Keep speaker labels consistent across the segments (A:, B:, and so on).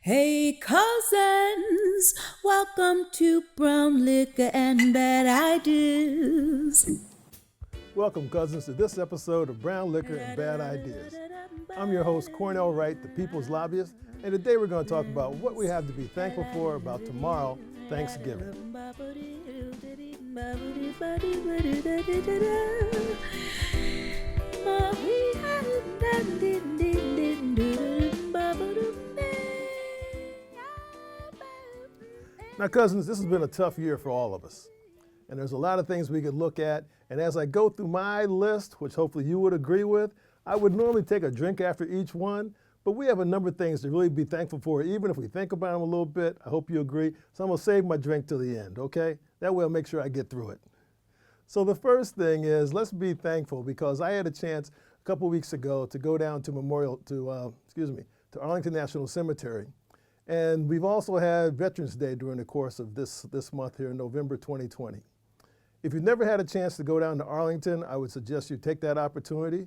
A: Hey cousins, welcome to Brown Liquor and Bad Ideas.
B: Welcome, cousins, to this episode of Brown Liquor and Bad Ideas. I'm your host, Cornell Wright, the People's Lobbyist, and today we're going to talk about what we have to be thankful for about tomorrow, Thanksgiving. Now, cousins, this has been a tough year for all of us. And there's a lot of things we could look at. And as I go through my list, which hopefully you would agree with, I would normally take a drink after each one. But we have a number of things to really be thankful for, even if we think about them a little bit. I hope you agree. So I'm going to save my drink till the end, okay? That way I'll make sure I get through it. So the first thing is, let's be thankful, because I had a chance a couple weeks ago to go down to Arlington National Cemetery. And we've also had Veterans Day during the course of this month here in November 2020. If you've never had a chance to go down to Arlington, I would suggest you take that opportunity.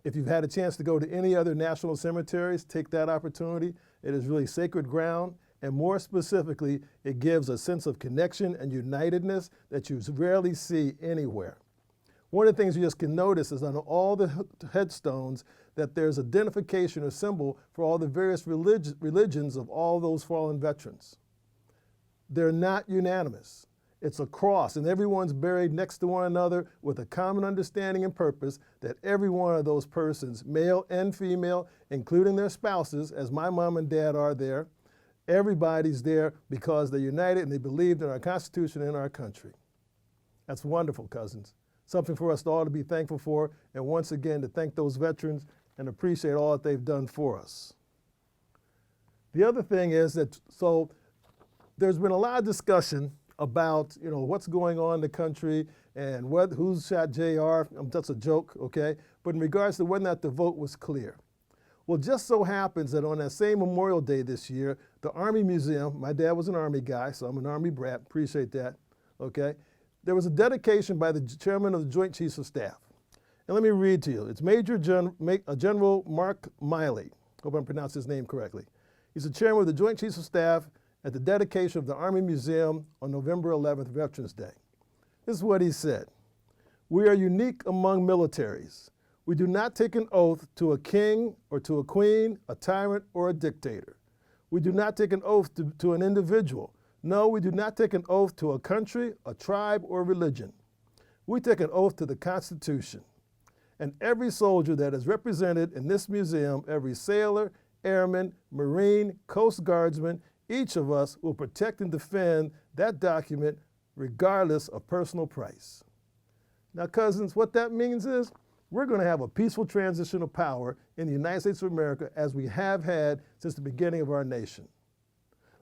B: If you've had a chance to go to any other national cemeteries, take that opportunity. It is really sacred ground, and more specifically, it gives a sense of connection and unitedness that you rarely see anywhere. One of the things you just can notice is on all the headstones that there's identification or symbol for all the various religions of all those fallen veterans. They're not unanimous. It's a cross, and everyone's buried next to one another with a common understanding and purpose that every one of those persons, male and female, including their spouses, as my mom and dad are there, everybody's there because they're united and they believed in our Constitution and our country. That's wonderful, cousins. Something for us all to be thankful for, and once again to thank those veterans and appreciate all that they've done for us. The other thing is that, so there's been a lot of discussion about, what's going on in the country and who shot JR. That's a joke, okay? But in regards to whether or not the vote was clear. Well, just so happens that on that same Memorial Day this year, the Army Museum, my dad was an Army guy, so I'm an Army brat, appreciate that, okay? There was a dedication by the chairman of the Joint Chiefs of Staff. And let me read to you. It's General Mark Milley. Hope I'm pronouncing his name correctly. He's the chairman of the Joint Chiefs of Staff at the dedication of the Army Museum on November 11th, Veterans Day. This is what he said. "We are unique among militaries. We do not take an oath to a king or to a queen, a tyrant or a dictator. We do not take an oath to an individual. No, we do not take an oath to a country, a tribe, or religion. We take an oath to the Constitution. And every soldier that is represented in this museum, every sailor, airman, Marine, Coast Guardsman, each of us will protect and defend that document regardless of personal price." Now, cousins, what that means is we're going to have a peaceful transition of power in the United States of America as we have had since the beginning of our nation.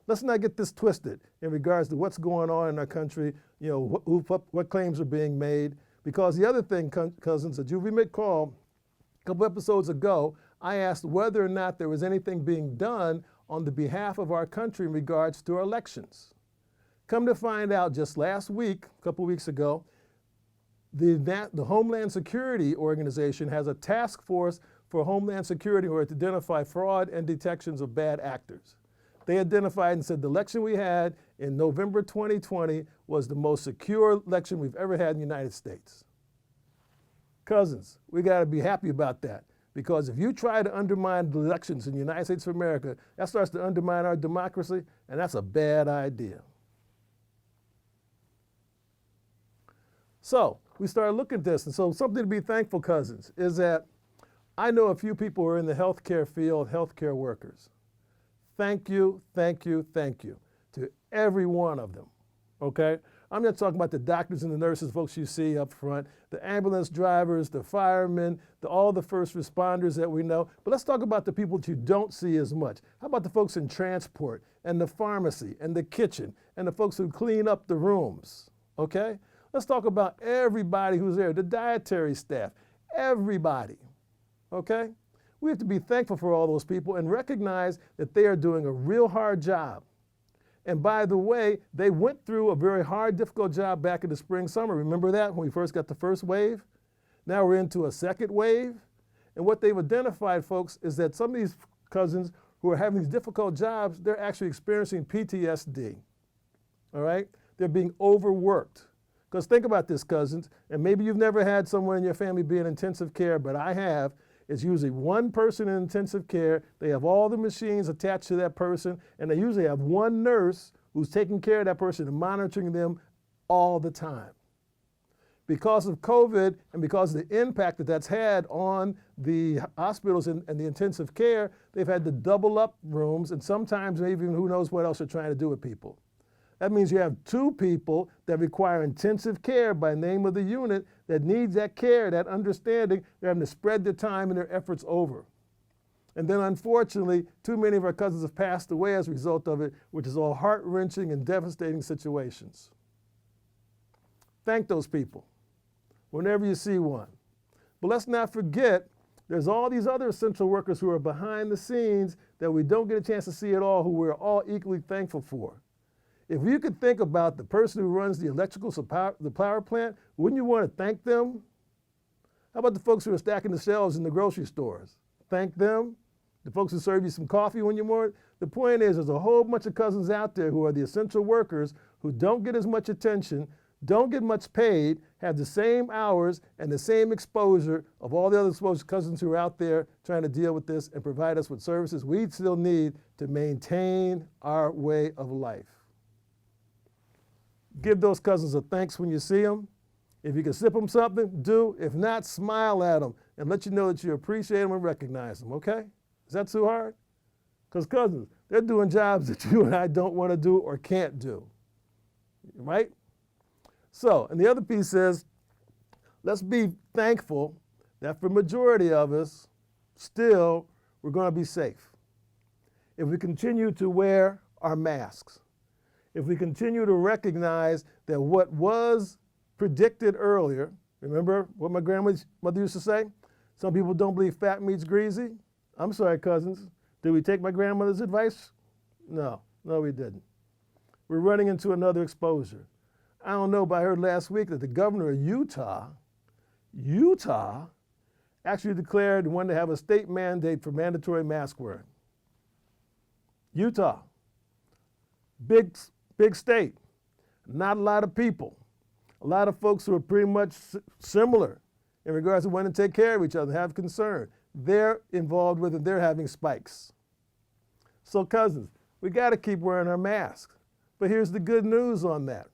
B: Let's not get this twisted in regards to what's going on in our country, what claims are being made, because the other thing, cousins, that you recall a couple episodes ago, I asked whether or not there was anything being done on the behalf of our country in regards to our elections. Come to find out, just last week, a couple weeks ago, the Homeland Security Organization has a task force for Homeland Security where to identify fraud and detections of bad actors. They identified and said the election we had in November 2020 was the most secure election we've ever had in the United States. Cousins, we got to be happy about that, because if you try to undermine the elections in the United States of America, that starts to undermine our democracy, and that's a bad idea. So we started looking at this, and so something to be thankful, cousins, is that I know a few people who are in the healthcare field, healthcare workers. Thank you, thank you, thank you to every one of them, okay? I'm not talking about the doctors and the nurses, folks you see up front, the ambulance drivers, the firemen, all the first responders that we know, but let's talk about the people that you don't see as much. How about the folks in transport and the pharmacy and the kitchen and the folks who clean up the rooms, okay? Let's talk about everybody who's there, the dietary staff, everybody, okay? We have to be thankful for all those people and recognize that they are doing a real hard job. And by the way, they went through a very hard, difficult job back in the spring, summer. Remember that when we first got the first wave? Now we're into a second wave. And what they've identified, folks, is that some of these cousins who are having these difficult jobs, they're actually experiencing PTSD, all right? They're being overworked. Because think about this, cousins, and maybe you've never had someone in your family be in intensive care, but I have. It's usually one person in intensive care. They have all the machines attached to that person, and they usually have one nurse who's taking care of that person and monitoring them all the time. Because of COVID and because of the impact that that's had on the hospitals and the intensive care, they've had to double up rooms, and sometimes maybe even who knows what else they're trying to do with people. That means you have two people that require intensive care by name of the unit that needs that care, that understanding. They're having to spread their time and their efforts over. And then unfortunately, too many of our cousins have passed away as a result of it, which is all heart-wrenching and devastating situations. Thank those people whenever you see one. But let's not forget, there's all these other essential workers who are behind the scenes that we don't get a chance to see at all, who we're all equally thankful for. If you could think about the person who runs the the power plant, wouldn't you want to thank them? How about the folks who are stacking the shelves in the grocery stores? Thank them. The folks who serve you some coffee when you're more. The point is, there's a whole bunch of cousins out there who are the essential workers who don't get as much attention, don't get much paid, have the same hours and the same exposure of all the other exposed cousins who are out there trying to deal with this and provide us with services we still need to maintain our way of life. Give those cousins a thanks when you see them. If you can sip them something, do. If not, smile at them and let you know that you appreciate them and recognize them, okay? Is that too hard? Because cousins, they're doing jobs that you and I don't want to do or can't do, right? So, and the other piece is, let's be thankful that for the majority of us, still, we're going to be safe. If we continue to wear our masks, if we continue to recognize that what was predicted earlier, remember what my grandmother used to say? Some people don't believe fat meat's greasy. I'm sorry, cousins. Did we take my grandmother's advice? No, we didn't. We're running into another exposure. I don't know, but I heard last week that the governor of Utah actually declared and wanted to have a state mandate for mandatory mask wearing. Utah, big state, not a lot of people, a lot of folks who are pretty much similar in regards to wanting to take care of each other, have concern. They're involved with it, they're having spikes. So cousins, we gotta keep wearing our masks. But here's the good news on that.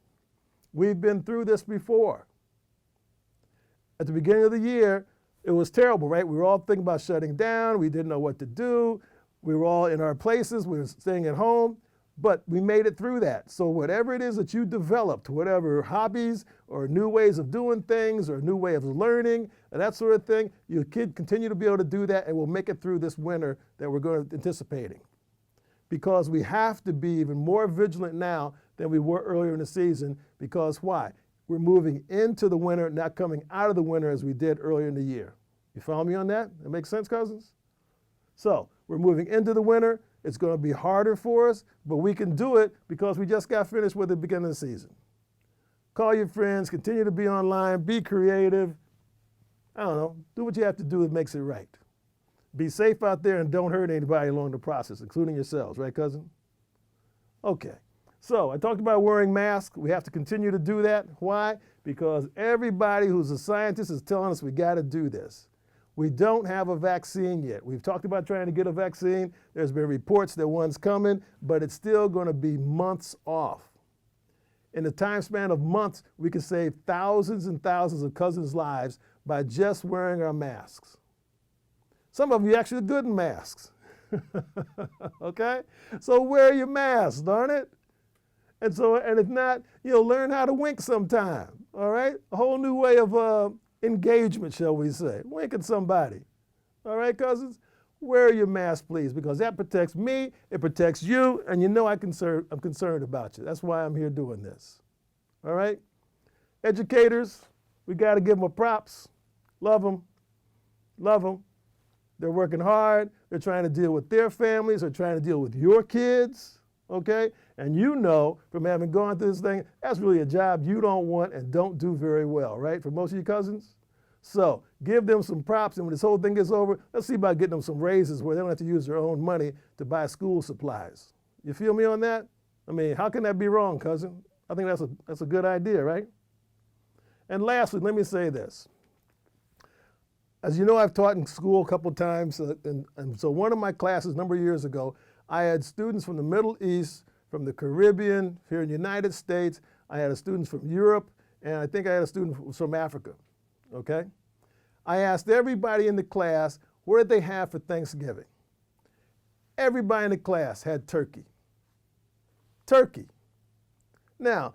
B: We've been through this before. At the beginning of the year, it was terrible, right? We were all thinking about shutting down, we didn't know what to do, we were all in our places, we were staying at home. But we made it through that. So whatever it is that you developed, whatever hobbies or new ways of doing things or a new way of learning, and that sort of thing, you can continue to be able to do that and we'll make it through this winter that we're going to anticipating. Because we have to be even more vigilant now than we were earlier in the season. Because why? We're moving into the winter, not coming out of the winter as we did earlier in the year. You follow me on that? That makes sense, cousins? So we're moving into the winter. It's going to be harder for us, but we can do it because we just got finished with the beginning of the season. Call your friends, continue to be online, be creative. I don't know, do what you have to do that makes it right. Be safe out there and don't hurt anybody along the process, including yourselves, right, cousin? Okay, so I talked about wearing masks. We have to continue to do that. Why? Because everybody who's a scientist is telling us we got to do this. We don't have a vaccine yet. We've talked about trying to get a vaccine. There's been reports that one's coming, but it's still going to be months off. In the time span of months, we can save thousands and thousands of cousins' lives by just wearing our masks. Some of you actually are good in masks, okay? So wear your mask, darn it. And if not, learn how to wink sometime, all right? A whole new way of engagement, shall we say. Wink at somebody. All right, cousins? Wear your mask, please, because that protects me, it protects you, and I'm concerned about you. That's why I'm here doing this. All right? Educators, we got to give them props. Love them. Love them. They're working hard. They're trying to deal with their families. They're trying to deal with your kids, okay? And from having gone through this thing, that's really a job you don't want and don't do very well, right? For most of you cousins. So give them some props, and when this whole thing is over, let's see about getting them some raises where they don't have to use their own money to buy school supplies. You feel me on that? I mean, how can that be wrong, cousin? I think that's a good idea, right? And lastly, let me say this. As you know, I've taught in school a couple times, and so one of my classes a number of years ago, I had students from the Middle East, from the Caribbean, here in the United States. I had students from Europe, and I think I had a student from Africa, okay? I asked everybody in the class, what did they have for Thanksgiving? Everybody in the class had turkey. Turkey. Now,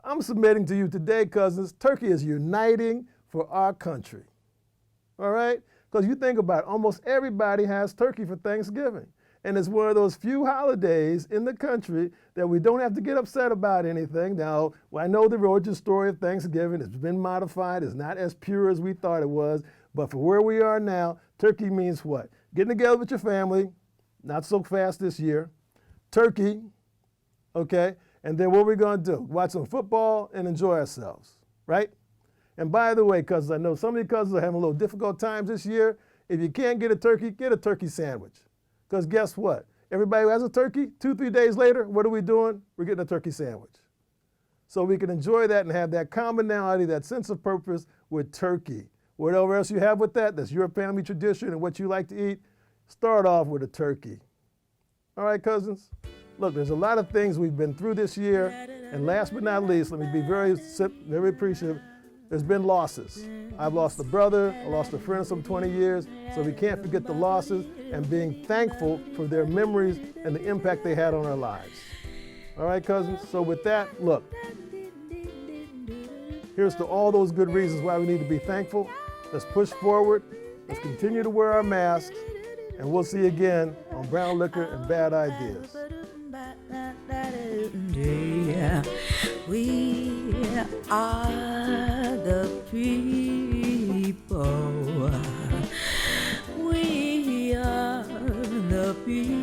B: I'm submitting to you today, cousins, turkey is uniting for our country, all right? Because you think about it, almost everybody has turkey for Thanksgiving. And it's one of those few holidays in the country that we don't have to get upset about anything. Now, I know the origin story of Thanksgiving has been modified. It's not as pure as we thought it was. But for where we are now, turkey means what? Getting together with your family, not so fast this year. Turkey, okay? And then what are we going to do? Watch some football and enjoy ourselves, right? And by the way, cousins, I know some of you cousins are having a little difficult times this year. If you can't get a turkey sandwich. Because guess what? Everybody who has a turkey, 2-3 days later, what are we doing? We're getting a turkey sandwich. So we can enjoy that and have that commonality, that sense of purpose with turkey. Whatever else you have with that, that's your family tradition and what you like to eat, start off with a turkey. All right, cousins? Look, there's a lot of things we've been through this year. And last but not least, let me be very appreciative. There's been losses. I've lost a brother, I lost a friend of some 20 years, so we can't forget the losses and being thankful for their memories and the impact they had on our lives. All right, cousins? So with that, look, here's to all those good reasons why we need to be thankful. Let's push forward. Let's continue to wear our masks, and we'll see you again on Brown Liquor and Bad Ideas.
A: We are the people. We are the people.